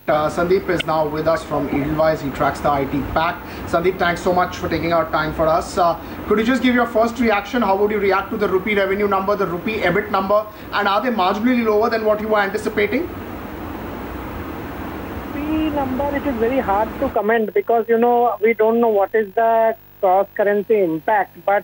Sandip is now with us from Edelweiss. He tracks the IT pack. Sandip, thanks so much for taking out time for us. Could you just give your first reaction? How would you react to the rupee revenue number, the rupee EBIT number, and are they marginally lower than what you were anticipating? The number, it is very hard to comment because, we don't know what is the cross-currency impact, but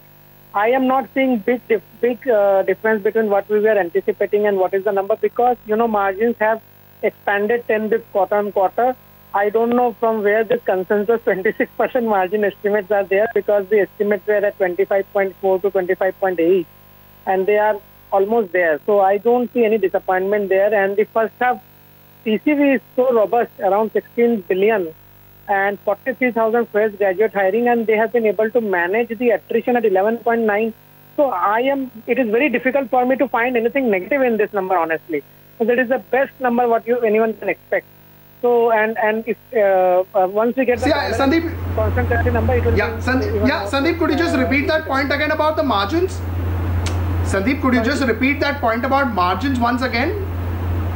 I am not seeing big difference between what we were anticipating and what is the number because, margins have expanded 10 bits quarter on quarter. I don't know from where this consensus 26% margin estimates are there because the estimates were at 25.4 to 25.8 and they are almost there. So I don't see any disappointment there. And the first half TCV is so robust, around 16 billion and 43,000 fresh graduate hiring, and they have been able to manage the attrition at 11.9. So it is very difficult for me to find anything negative in this number, honestly. So that is the best number what anyone can expect. So and if once we get the Sandip, constant currency number, it will be Sandip, could you just repeat that point again about the margins? Sandip, could you just repeat that point about margins once again?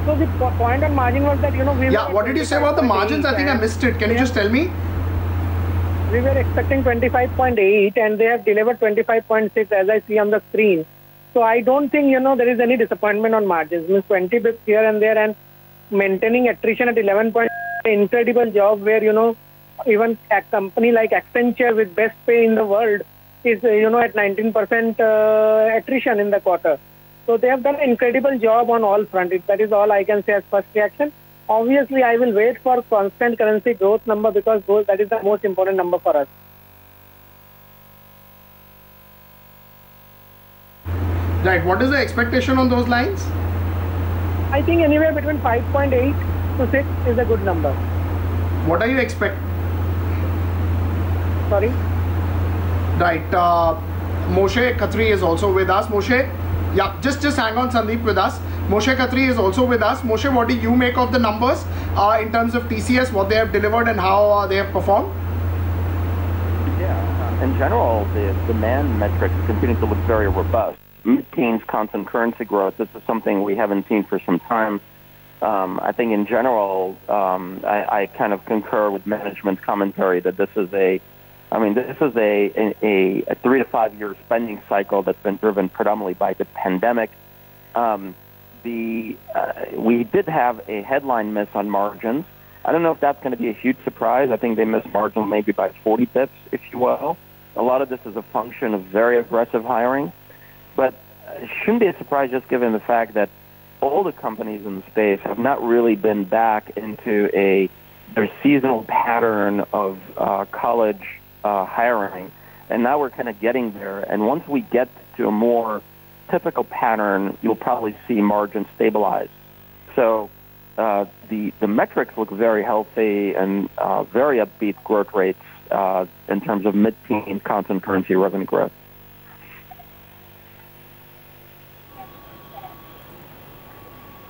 So the point on margin was that, what did you say about the margins? I think I missed it. Can you just tell me? We were expecting 25.8 and they have delivered 25.6 as I see on the screen. So I don't think, there is any disappointment on margins. Means 20 bits here and there and maintaining attrition at 11 point. Incredible job where, even a company like Accenture with best pay in the world is, at 19% attrition in the quarter. So they have done an incredible job on all fronts. That is all I can say as first reaction. Obviously, I will wait for constant currency growth number because that is the most important number for us. Right. What is the expectation on those lines? I think anywhere between 5.8 to 6 is a good number. What are you expecting? Sorry? Right. Moshe Khatri is also with us. Moshe, just hang on, Sandip, with us. Moshe Khatri is also with us. Moshe, what do you make of the numbers in terms of TCS, what they have delivered and how they have performed? Yeah, in general, the demand metrics continue to look very robust. Mid-teens constant currency growth, this is something we haven't seen for some time. I think in general, I kind of concur with management's commentary that this is a 3 to 5 year spending cycle that's been driven predominantly by the pandemic. We did have a headline miss on margins. I don't know if that's going to be a huge surprise. I think they missed margin maybe by 40 bips, if you will. A lot of this is a function of very aggressive hiring, but it shouldn't be a surprise just given the fact that all the companies in the space have not really been back into their seasonal pattern of college hiring, and now we're kind of getting there. And once we get to a more typical pattern, you'll probably see margins stabilize. So the metrics look very healthy and very upbeat growth rates in terms of mid-teen constant currency revenue growth.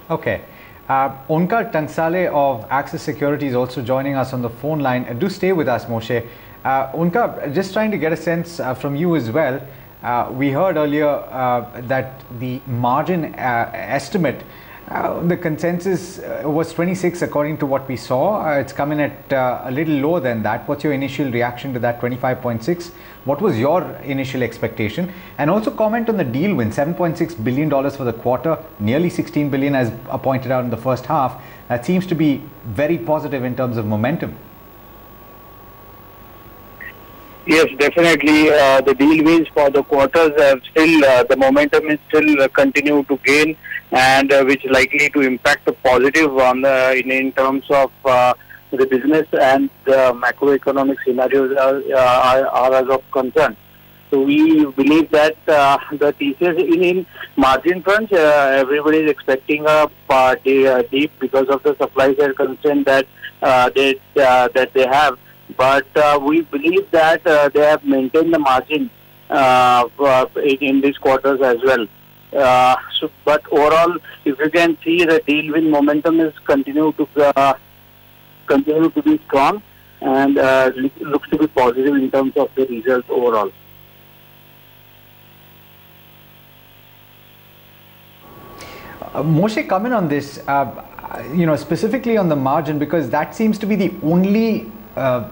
Okay. Onkar Tansale of Axis Securities is also joining us on the phone line. Do stay with us, Moshe. Onkar, just trying to get a sense from you as well. We heard earlier that the margin estimate, the consensus was 26 according to what we saw. It's come in at a little lower than that. What's your initial reaction to that 25.6? What was your initial expectation? And also comment on the deal win, $7.6 billion for the quarter, nearly 16 billion as pointed out in the first half. That seems to be very positive in terms of momentum. Yes, definitely. The deal wins for the quarters have still, the momentum is still continue to gain, and which likely to impact the positive on in terms of the business and the macroeconomic scenarios are as of concern. So we believe that the TCS in margin front, everybody is expecting a dip because of the supply side constraint that they have. But we believe that they have maintained the margin in these quarters as well. But overall, if you can see, the deal win momentum is continue to be strong and looks to be positive in terms of the results overall. Moshe, comment on this. specifically on the margin, because that seems to be the only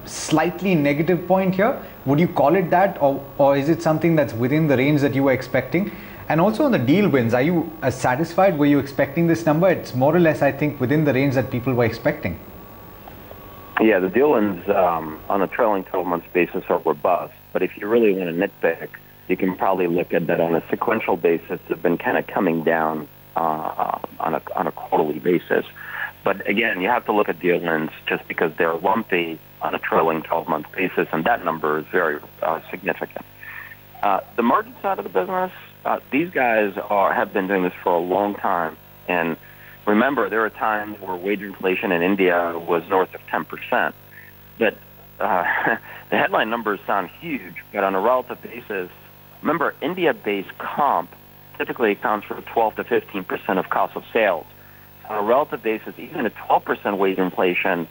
slightly negative point here. Would you call it that, or is it something that's within the range that you were expecting? And also on the deal wins, are you satisfied? Were you expecting this number? It's more or less, I think, within the range that people were expecting. Yeah, the deal wins on a trailing 12 months basis are robust, but if you really want to nitpick, you can probably look at that on a sequential basis. They've been kind of coming down on a quarterly basis. But again, you have to look at deal wins just because they're lumpy on a trailing 12-month basis, and that number is very significant. The margin side of the business, these guys have been doing this for a long time. And remember, there are times where wage inflation in India was north of 10%. But the headline numbers sound huge, but on a relative basis, remember, India-based comp typically accounts for 12 to 15% of cost of sales. On a relative basis, even a 12% wage inflation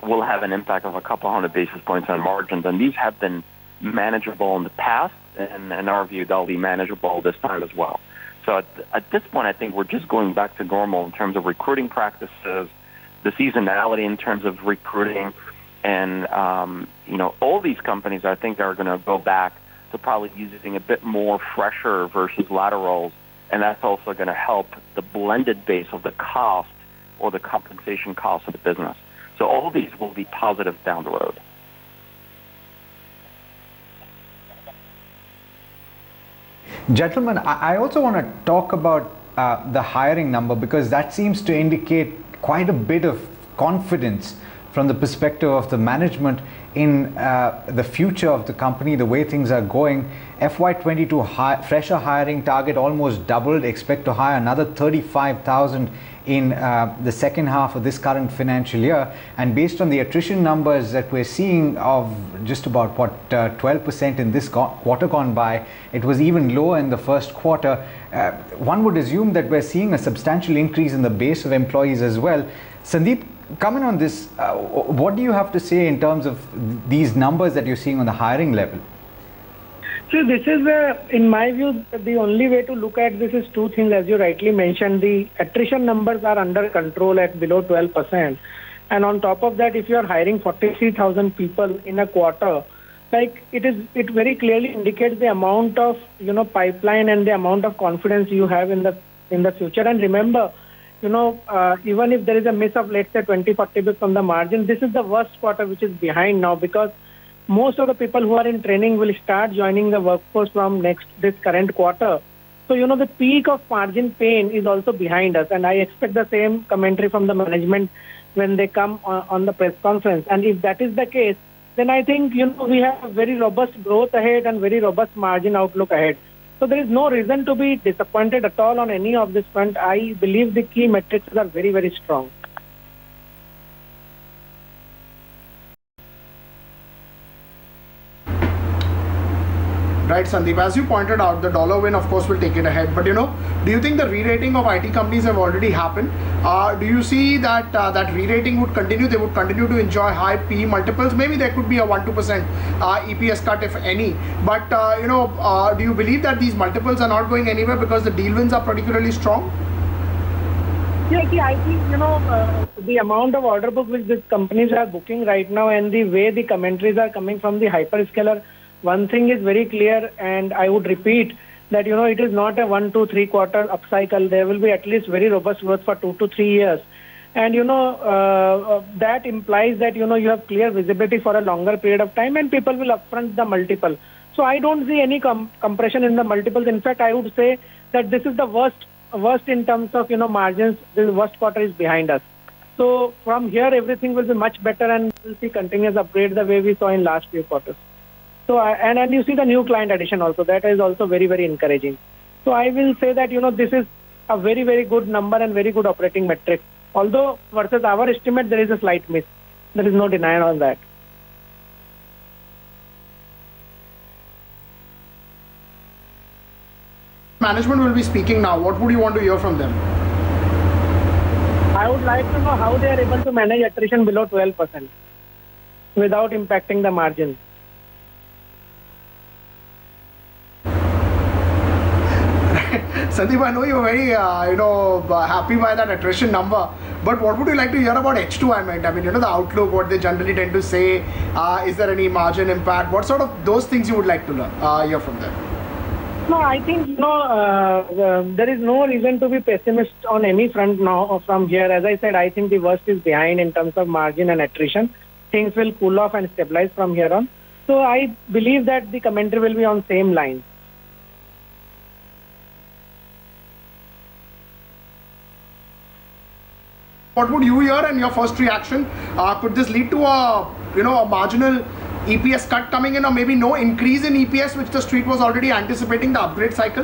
will have an impact of a couple hundred basis points on margins, and these have been manageable in the past, and in our view, they'll be manageable this time as well. So at this point, I think we're just going back to normal in terms of recruiting practices, the seasonality in terms of recruiting, and all these companies, I think, are going to go back to probably using a bit more fresher versus laterals, and that's also going to help the blended base of the cost or the compensation cost of the business. So all of these will be positive down the road. Gentlemen, I also want to talk about the hiring number, because that seems to indicate quite a bit of confidence from the perspective of the management in the future of the company, the way things are going. FY22 fresher hiring target almost doubled. Expect to hire another 35,000 in the second half of this current financial year. And based on the attrition numbers that we're seeing of just about 12% in this quarter gone by, it was even lower in the first quarter. One would assume that we're seeing a substantial increase in the base of employees as well. Sandeep, comment on this. What do you have to say in terms of these numbers that you're seeing on the hiring level? So this is, in my view, the only way to look at this is two things. As you rightly mentioned, the attrition numbers are under control at below 12%. And on top of that, if you are hiring 43,000 people in a quarter, it very clearly indicates the amount of pipeline and the amount of confidence you have in the future. And remember, even if there is a miss of, let's say, 20-40 bits on the margin, this is the worst quarter which is behind now, because most of the people who are in training will start joining the workforce from this current quarter. So, the peak of margin pain is also behind us. And I expect the same commentary from the management when they come on the press conference. And if that is the case, then I think, we have a very robust growth ahead and very robust margin outlook ahead. So there is no reason to be disappointed at all on any of this front. I believe the key metrics are very, very strong. Right, Sandeep. As you pointed out, the dollar win, of course, will take it ahead. But, do you think the re-rating of IT companies have already happened? Do you see that that re-rating would continue? They would continue to enjoy high PE multiples. Maybe there could be a 1-2% EPS cut, if any. But, do you believe that these multiples are not going anywhere because the deal wins are particularly strong? Yeah, see, I think, the amount of order book which these companies are booking right now and the way the commentaries are coming from the hyperscaler, one thing is very clear, and I would repeat that, it is not a 1, 2, 3 quarter upcycle. There will be at least very robust growth for 2 to 3 years. And, that implies that, you have clear visibility for a longer period of time, and people will upfront the multiple. So I don't see any compression in the multiples. In fact, I would say that this is the worst in terms of, margins. The worst quarter is behind us. So from here, everything will be much better, and we'll see continuous upgrade the way we saw in last few quarters. So, and you see the new client addition also, that is also very, very encouraging. So I will say that, this is a very, very good number and very good operating metric. Although versus our estimate, there is a slight miss. There is no denial on that. Management will be speaking now. What would you want to hear from them? I would like to know how they are able to manage attrition below 12% without impacting the margins. Sandeep, I know you're very, happy by that attrition number. But what would you like to hear about H2? I mean, the outlook, what they generally tend to say. Is there any margin impact? What sort of those things you would like to hear from them? No, I think there is no reason to be pessimist on any front now from here. As I said, I think the worst is behind in terms of margin and attrition. Things will cool off and stabilize from here on. So I believe that the commentary will be on same lines. What would you hear and your first reaction? Could this lead to a marginal EPS cut coming in, or maybe no increase in EPS, which the street was already anticipating the upgrade cycle?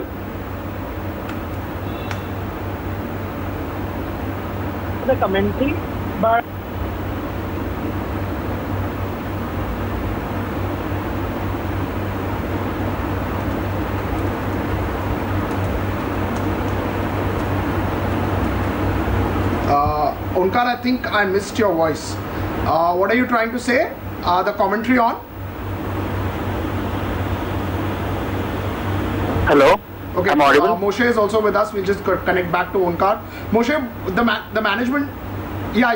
The commentary, but Onkar, I think I missed your voice. What are you trying to say? The commentary on? Hello. Okay, I'm audible. Moshe is also with us. We'll just connect back to Onkar. Moshe, the management. Yeah,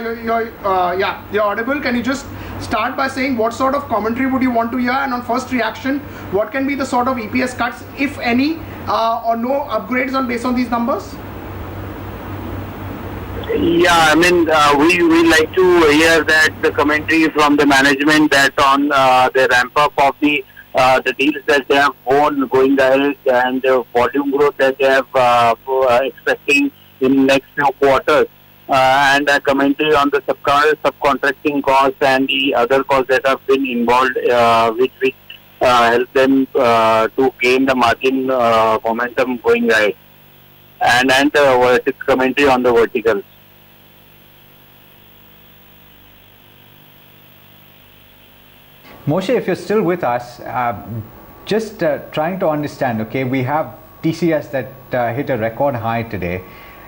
you're audible. Can you just start by saying what sort of commentary would you want to hear, and on first reaction, what can be the sort of EPS cuts, if any, or no upgrades based on these numbers? Yeah, I mean, we like to hear that the commentary from the management that on the ramp up of the deals that they have won going ahead and the volume growth that they have expecting in next few quarters, and a commentary on the subcontracting costs and the other costs that have been involved, which help them to gain the margin momentum going ahead, and the commentary on the verticals. Moshe, if you're still with us, just trying to understand, okay, we have TCS that hit a record high today,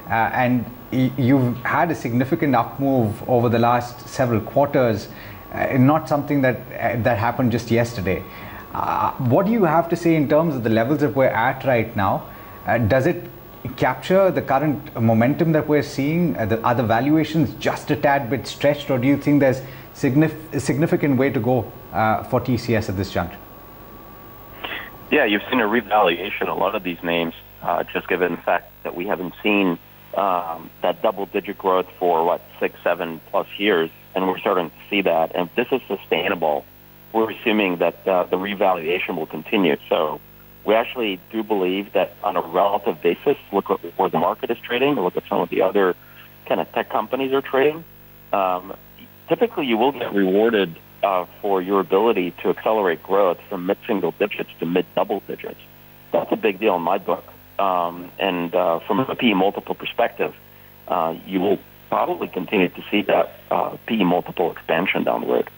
and you've had a significant up move over the last several quarters, not something that happened just yesterday. What do you have to say in terms of the levels that we're at right now? Does it capture the current momentum that we're seeing? Are the valuations just a tad bit stretched, or do you think there's a significant way to go for TCS at this juncture? Yeah, you've seen a revaluation. A lot of these names, just given the fact that we haven't seen that double-digit growth for 6, 7+ years, and we're starting to see that. And if this is sustainable, we're assuming that the revaluation will continue. So we actually do believe that on a relative basis, look at where the market is trading, look at some of the other kind of tech companies are trading. Typically, you will get rewarded for your ability to accelerate growth from mid-single digits to mid-double digits. That's a big deal in my book. And from a PE multiple perspective, you will probably continue to see that PE multiple expansion down the road.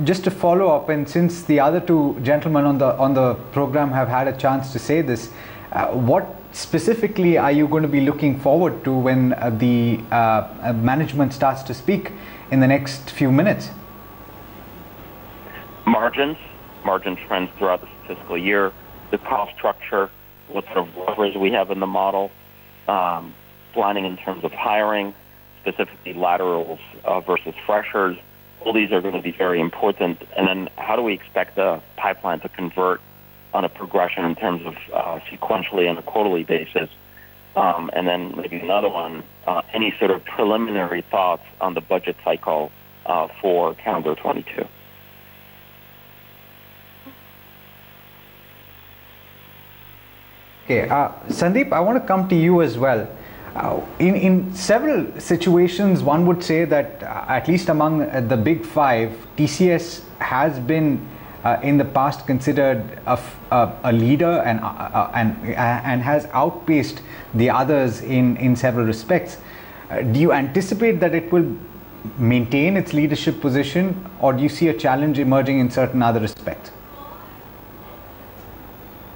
Just to follow up, and since the other two gentlemen on the program have had a chance to say this, what specifically are you going to be looking forward to when the management starts to speak in the next few minutes? Margin trends throughout the fiscal year, the cost structure, what sort of levers we have in the model, planning in terms of hiring, specifically laterals versus freshers. All these are going to be very important. And then how do we expect the pipeline to convert on a progression in terms of sequentially on a quarterly basis? And then maybe another one, any sort of preliminary thoughts on the budget cycle for calendar 22? Okay, Sandip, I want to come to you as well. In several situations, one would say that at least among the big five, TCS has been in the past considered a leader and has outpaced the others in several respects. Do you anticipate that it will maintain its leadership position, or do you see a challenge emerging in certain other respects?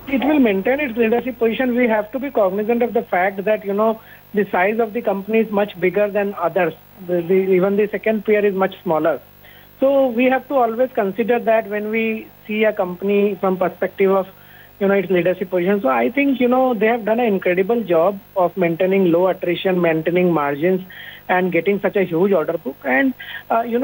It will maintain its leadership position. We have to be cognizant of the fact that, the size of the company is much bigger than others. Even the second peer is much smaller. So we have to always consider that when we see a company from perspective of its leadership position. So I think, they have done an incredible job of maintaining low attrition, maintaining margins, and getting such a huge order book. And,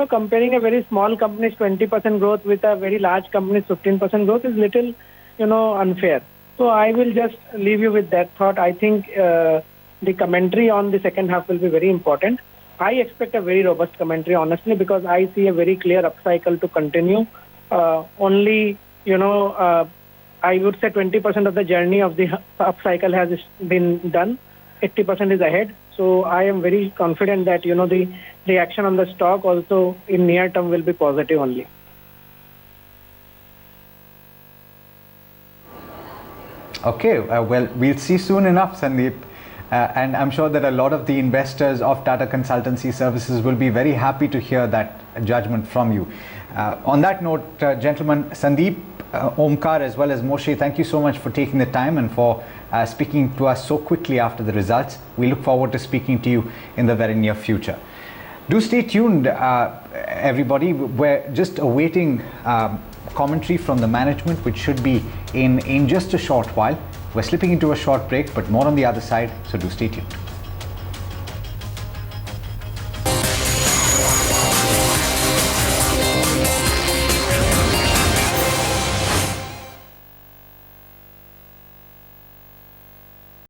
comparing a very small company's 20% growth with a very large company's 15% growth is little, unfair. So I will just leave you with that thought. I think the commentary on the second half will be very important. I expect a very robust commentary, honestly, because I see a very clear upcycle to continue. Only, I would say 20% of the journey of the upcycle has been done. 80% is ahead. So I am very confident that, the reaction on the stock also in near term will be positive only. Okay, well, we'll see soon enough, Sandip. And I'm sure that a lot of the investors of Tata Consultancy Services will be very happy to hear that judgment from you. On that note, gentlemen, Sandip, Omkar, as well as Moshe, thank you so much for taking the time and for speaking to us so quickly after the results. We look forward to speaking to you in the very near future. Do stay tuned, everybody. We're just awaiting commentary from the management, which should be in just a short while. We're slipping into a short break, but more on the other side, so do stay tuned.